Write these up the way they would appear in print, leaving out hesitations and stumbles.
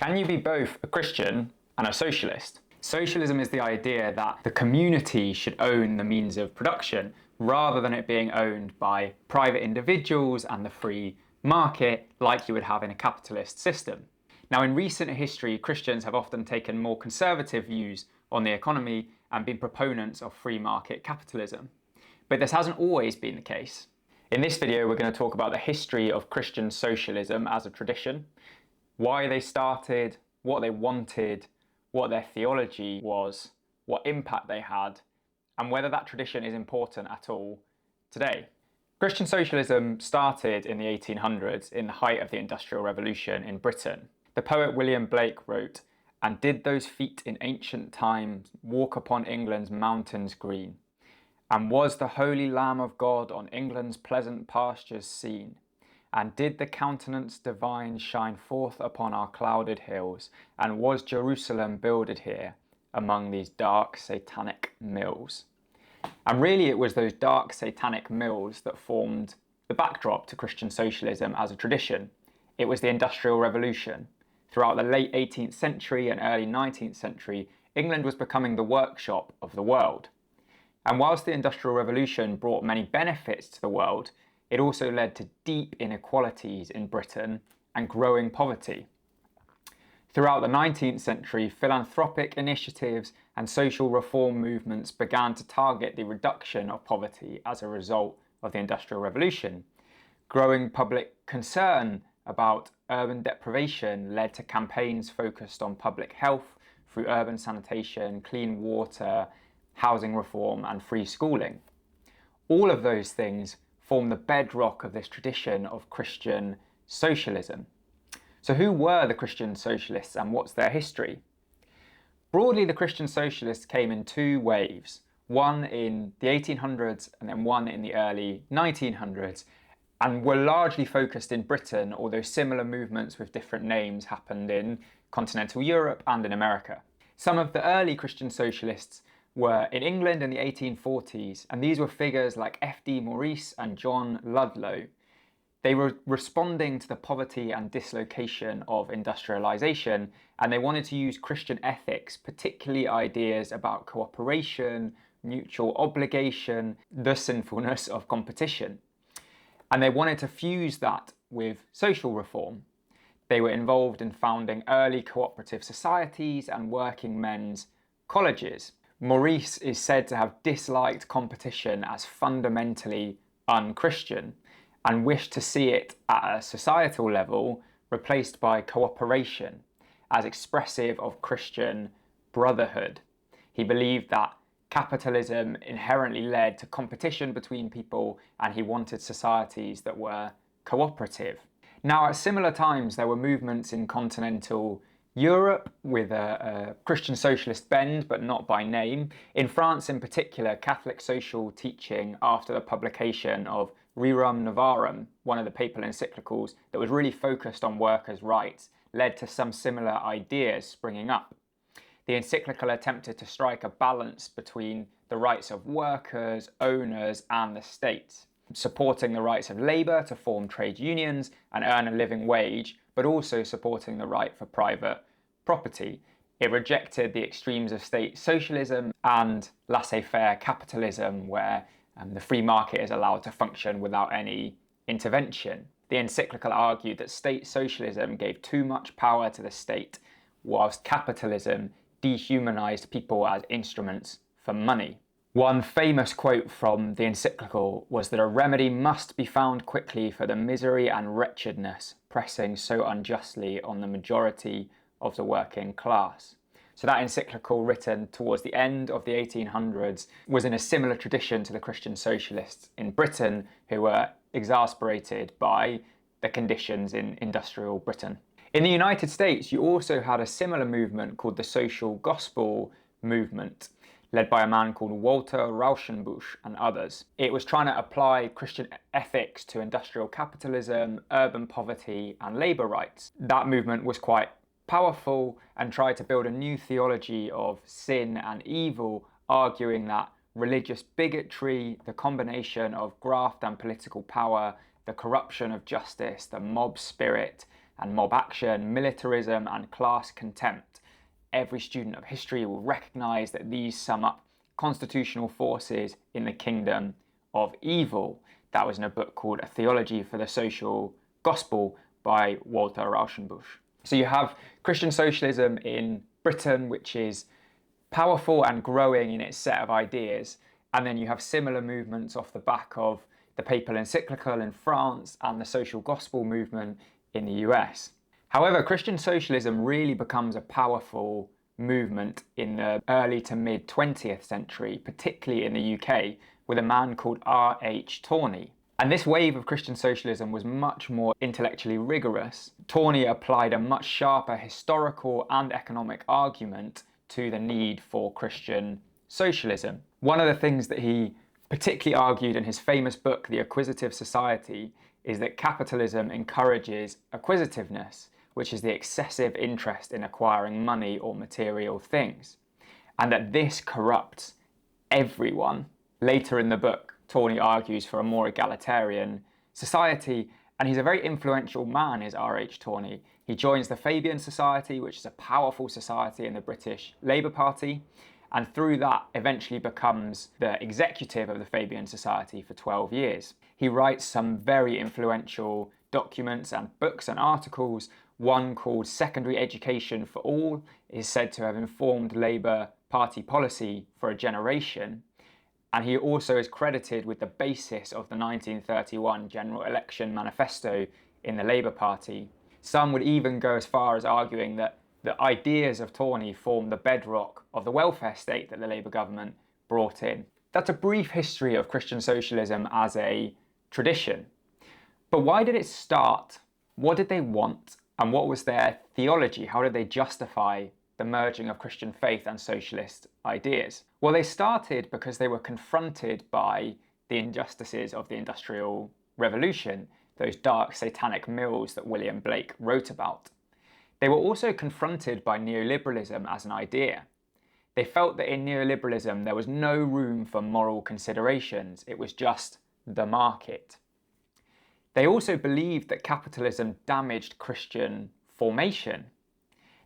Can you be both a Christian and a socialist? Socialism is the idea that the community should own the means of production rather than it being owned by private individuals and the free market like you would have in a capitalist system. Now, in recent history, Christians have often taken more conservative views on the economy and been proponents of free market capitalism. But this hasn't always been the case. In this video, we're going to talk about the history of Christian socialism as a tradition, why they started, what they wanted, what their theology was, what impact they had, and whether that tradition is important at all today. Christian socialism started in the 1800s in the height of the Industrial Revolution in Britain. The poet William Blake wrote, "And did those feet in ancient times walk upon England's mountains green? And was the holy Lamb of God on England's pleasant pastures seen? And did the countenance divine shine forth upon our clouded hills? And was Jerusalem builded here among these dark satanic mills?" And really it was those dark satanic mills that formed the backdrop to Christian socialism as a tradition. It was the Industrial Revolution. Throughout the late 18th century and early 19th century, England was becoming the workshop of the world. And whilst the Industrial Revolution brought many benefits to the world, it also led to deep inequalities in Britain and growing poverty. Throughout the 19th century, philanthropic initiatives and social reform movements began to target the reduction of poverty as a result of the Industrial Revolution. Growing public concern about urban deprivation led to campaigns focused on public health through urban sanitation, clean water, housing reform, and free schooling. All of those things form the bedrock of this tradition of Christian socialism. So who were the Christian socialists and what's their history? Broadly, the Christian socialists came in two waves, one in the 1800s and then one in the early 1900s, and were largely focused in Britain, although similar movements with different names happened in continental Europe and in America. Some of the early Christian socialists were in England in the 1840s, and these were figures like F.D. Maurice and John Ludlow. They were responding to the poverty and dislocation of industrialization, and they wanted to use Christian ethics, particularly ideas about cooperation, mutual obligation, the sinfulness of competition. And they wanted to fuse that with social reform. They were involved in founding early cooperative societies and working men's colleges. Maurice is said to have disliked competition as fundamentally un-Christian and wished to see it at a societal level replaced by cooperation as expressive of Christian brotherhood. He believed that capitalism inherently led to competition between people, and he wanted societies that were cooperative. Now, at similar times, there were movements in continental Europe with a Christian socialist bend, but not by name. In France in particular, Catholic social teaching after the publication of Rerum, Novarum, one of the papal encyclicals that was really focused on workers' rights, led to some similar ideas springing up. The encyclical attempted to strike a balance between the rights of workers, owners, and the state, supporting the rights of labour to form trade unions and earn a living wage, but also supporting the right for private property. It rejected the extremes of state socialism and laissez-faire capitalism, where the free market is allowed to function without any intervention. The encyclical argued that state socialism gave too much power to the state, whilst capitalism dehumanized people as instruments for money. One famous quote from the encyclical was that a remedy must be found quickly for the misery and wretchedness pressing so unjustly on the majority of the working class. So that encyclical, written towards the end of the 1800s, was in a similar tradition to the Christian socialists in Britain, who were exasperated by the conditions in industrial Britain. In the United States, you also had a similar movement called the social gospel movement, led by a man called Walter Rauschenbusch and others. It was trying to apply Christian ethics to industrial capitalism, urban poverty, and labour rights. That movement was quite powerful and tried to build a new theology of sin and evil, arguing that religious bigotry, the combination of graft and political power, the corruption of justice, the mob spirit, and mob action, militarism and class contempt. Every student of history will recognise that these sum up constitutional forces in the kingdom of evil. That was in a book called A Theology for the Social Gospel by Walter Rauschenbusch. So you have Christian socialism in Britain, which is powerful and growing in its set of ideas, and then you have similar movements off the back of the papal encyclical in France and the social gospel movement in the US. However, Christian socialism really becomes a powerful movement in the early to mid 20th century, particularly in the UK, with a man called R.H. Tawney. And this wave of Christian socialism was much more intellectually rigorous. Tawney applied a much sharper historical and economic argument to the need for Christian socialism. One of the things that he particularly argued in his famous book, The Acquisitive Society, is that capitalism encourages acquisitiveness, which is the excessive interest in acquiring money or material things, and that this corrupts everyone. Later in the book, Tawney argues for a more egalitarian society, and he's a very influential man, is R.H. Tawney. He joins the Fabian Society, which is a powerful society in the British Labour Party, and through that eventually becomes the executive of the Fabian Society for 12 years. He writes some very influential documents and books and articles. One called Secondary Education for All is said to have informed Labour Party policy for a generation. And he also is credited with the basis of the 1931 General Election Manifesto in the Labour Party. Some would even go as far as arguing that the ideas of Tawney form the bedrock of the welfare state that the Labour government brought in. That's a brief history of Christian socialism as a tradition. But why did it start? What did they want? And what was their theology? How did they justify the merging of Christian faith and socialist ideas? Well, they started because they were confronted by the injustices of the Industrial Revolution, those dark satanic mills that William Blake wrote about. They were also confronted by neoliberalism as an idea. They felt that in neoliberalism there was no room for moral considerations, it was just the market. They also believed that capitalism damaged Christian formation.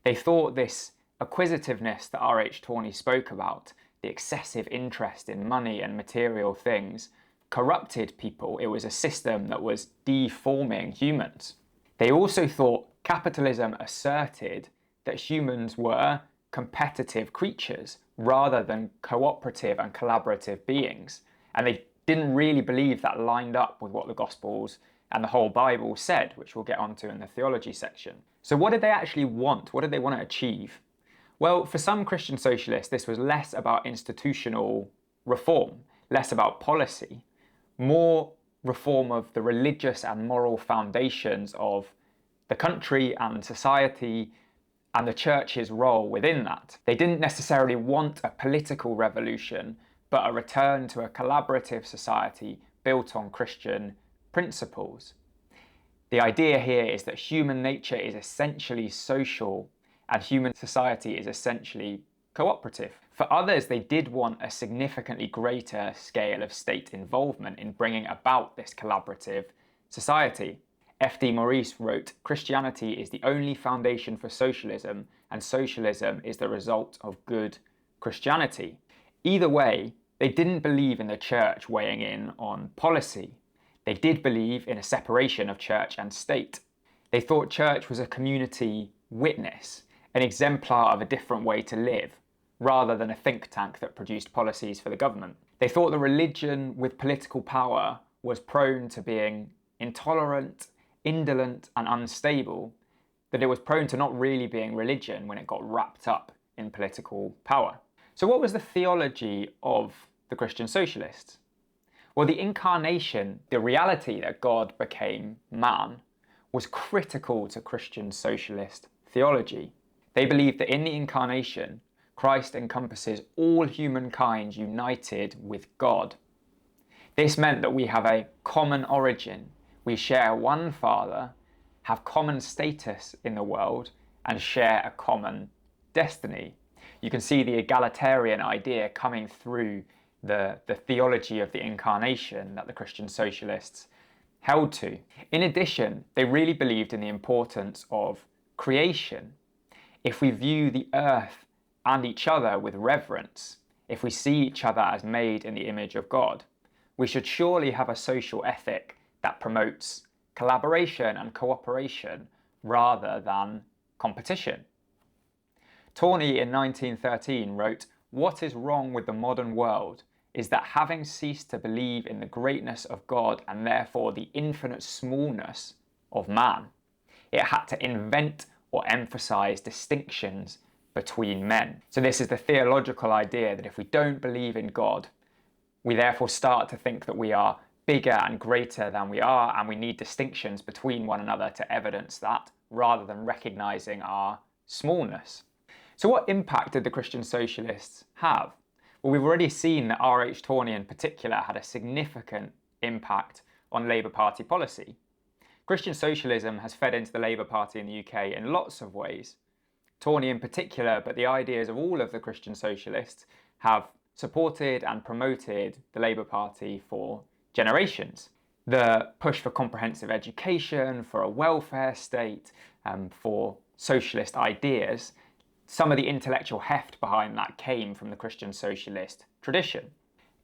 They thought this acquisitiveness that R.H. Tawney spoke about, the excessive interest in money and material things, corrupted people. It was a system that was deforming humans. They also thought capitalism asserted that humans were competitive creatures rather than cooperative and collaborative beings. And they didn't really believe that lined up with what the Gospels and the whole Bible said, which we'll get onto in the theology section. So what did they actually want? What did they want to achieve? Well, for some Christian socialists, this was less about institutional reform, less about policy, more reform of the religious and moral foundations of the country and society and the church's role within that. They didn't necessarily want a political revolution, but a return to a collaborative society built on Christian principles. The idea here is that human nature is essentially social and human society is essentially cooperative. For others, they did want a significantly greater scale of state involvement in bringing about this collaborative society. F.D. Maurice wrote, "Christianity is the only foundation for socialism, and socialism is the result of good Christianity." Either way, they didn't believe in the church weighing in on policy. They did believe in a separation of church and state. They thought church was a community witness, an exemplar of a different way to live, rather than a think tank that produced policies for the government. They thought the religion with political power was prone to being intolerant, indolent and unstable, that it was prone to not really being religion when it got wrapped up in political power. So what was the theology of the Christian socialists? Well, the incarnation, the reality that God became man, was critical to Christian socialist theology. They believed that in the incarnation, Christ encompasses all humankind united with God. This meant that we have a common origin. We share one Father, have common status in the world, and share a common destiny. You can see the egalitarian idea coming through the theology of the incarnation that the Christian socialists held to. In addition, they really believed in the importance of creation. If we view the earth and each other with reverence, if we see each other as made in the image of God, we should surely have a social ethic that promotes collaboration and cooperation rather than competition. Tawney in 1913 wrote, "What is wrong with the modern world is that having ceased to believe in the greatness of God and therefore the infinite smallness of man, it had to invent or emphasize distinctions between men." So this is the theological idea that if we don't believe in God, we therefore start to think that we are bigger and greater than we are, and we need distinctions between one another to evidence that, rather than recognizing our smallness. So what impact did the Christian socialists have? Well, we've already seen that R.H. Tawney in particular had a significant impact on Labour Party policy. Christian socialism has fed into the Labour Party in the UK in lots of ways. Tawney in particular, but the ideas of all of the Christian socialists have supported and promoted the Labour Party for generations. The push for comprehensive education, for a welfare state, for socialist ideas, some of the intellectual heft behind that came from the Christian socialist tradition.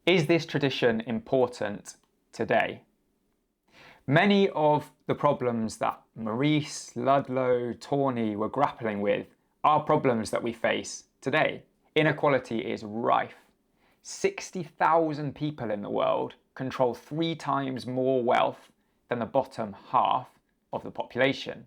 Is this tradition important today? Many of the problems that Maurice, Ludlow, Tawney were grappling with are problems that we face today. Inequality is rife. 60,000 people in the world control 3 times more wealth than the bottom half of the population.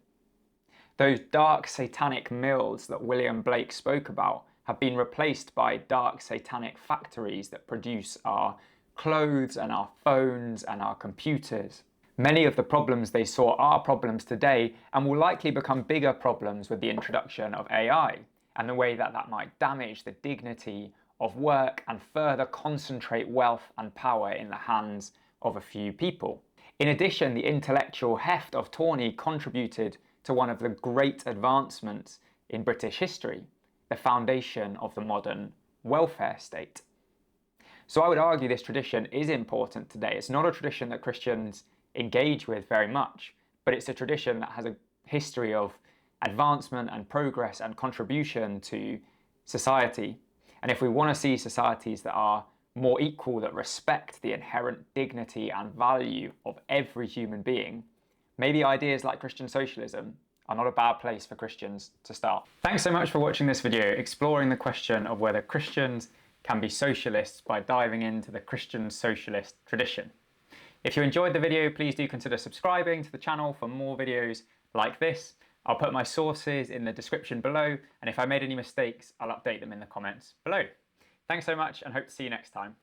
Those dark satanic mills that William Blake spoke about have been replaced by dark satanic factories that produce our clothes and our phones and our computers. Many of the problems they saw are problems today and will likely become bigger problems with the introduction of AI and the way that that might damage the dignity of work and further concentrate wealth and power in the hands of a few people. In addition, the intellectual heft of Tawney contributed to one of the great advancements in British history, the foundation of the modern welfare state. So I would argue this tradition is important today. It's not a tradition that Christians engage with very much, but it's a tradition that has a history of advancement and progress and contribution to society. And if we want to see societies that are more equal, that respect the inherent dignity and value of every human being, maybe ideas like Christian socialism are not a bad place for Christians to start. Thanks so much for watching this video, exploring the question of whether Christians can be socialists by diving into the Christian socialist tradition. If you enjoyed the video, please do consider subscribing to the channel for more videos like this. I'll put my sources in the description below, and if I made any mistakes, I'll update them in the comments below. Thanks so much and hope to see you next time.